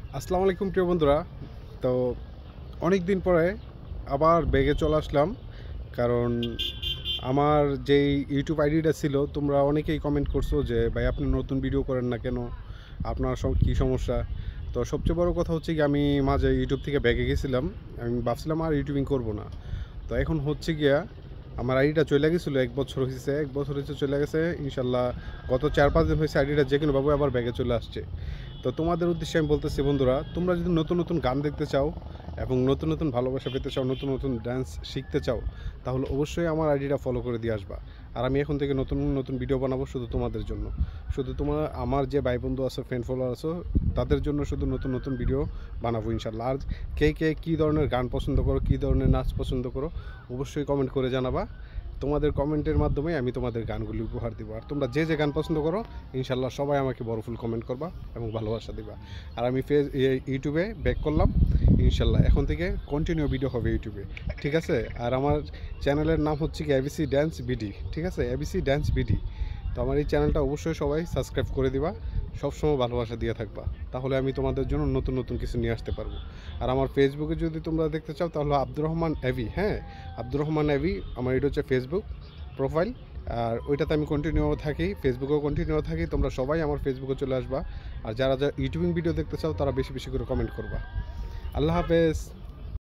আসসালামু আলাইকুম প্রিয় বন্ধুরা। তো অনেক দিন পরে আবার ব্যাগে চলে আসলাম, কারণ আমার যেই ইউটিউব আইডিটা ছিল তোমরা অনেকেই কমেন্ট করছো যে ভাই আপনি নতুন ভিডিও করেন না কেন, আপনার কী সমস্যা। তো সবচেয়ে বড় কথা হচ্ছে কি, আমি মাঝে ইউটিউব থেকে ব্যাগে গেছিলাম। আমি ভাবছিলাম আর ইউটিউবিং করব না। তো এখন হচ্ছে গিয়া আমার আইডিটা চলে গেছিলো, 1 বছর হয়েছে, 1 বছর হয়েছে চলে গেছে। ইনশাল্লাহ গত 4-5 দিন হয়েছে আইডিটা যে কোনোভাবে আবার ব্যাগে চলে আসছে। তো তোমাদের উদ্দেশ্যে আমি বলতেছি বন্ধুরা, তোমরা যদি নতুন নতুন গান দেখতে চাও এবং নতুন নতুন ভালোবাসা পেতে চাও, নতুন নতুন ডান্স শিখতে চাও, তাহলে অবশ্যই আমার আইডিটা ফলো করে দিয়ে আসবা। আর আমি এখন থেকে নতুন নতুন ভিডিও বানাবো শুধু তোমাদের জন্য, শুধু তোমার আমার যে ভাই বন্ধু আছো, ফ্রেন্ড ফলোয়ার আছো, তাদের জন্য শুধু নতুন নতুন ভিডিও বানাবো ইনশাল্লাহ। আর কে কে কী ধরনের গান পছন্দ করো, কী ধরনের নাচ পছন্দ করো, অবশ্যই কমেন্ট করে জানাবা। তোমাদের কমেন্টের মাধ্যমে আমি তোমাদের গানগুলি উপহার দিব। আর তোমরা যে যে গান পছন্দ করো ইনশাল্লাহ সবাই আমাকে বড়ফুল কমেন্ট করবা এবং ভালোবাসা দিবা। আর আমি ইউটিউবে ব্যাক করলাম ইনশাল্লাহ, এখন থেকে কন্টিনিউ ভিডিও হবে ইউটিউবে, ঠিক আছে? আর আমার চ্যানেলের নাম হচ্ছে কি এবিসি ড্যান্স বিডি, ঠিক আছে? ABC dance BD. তো আমার এই চ্যানেলটা অবশ্যই সবাই সাবস্ক্রাইব করে দিবা, সবসময় ভালোবাসা দিয়ে থাকবা, তাহলে আমি তোমাদের জন্য নতুন নতুন কিছু নিয়ে আসতে পারবো। আর আমার ফেসবুকে যদি তোমরা দেখতে চাও তাহলে আব্দুর রহমান এভি, হ্যাঁ, আব্দুর রহমান এভি আমার এটা হচ্ছে ফেসবুক প্রোফাইল। আর ওইটাতে আমি কন্টিনিউ থাকি, ফেসবুকেও কন্টিনিউ থাকি। তোমরা সবাই আমার ফেসবুকে চলে আসবা। আর যারা যারা ইউটিউবিং ভিডিও দেখতে চাও তারা বেশি বেশি করে কমেন্ট করবা। আল্লাহ হাফেজ।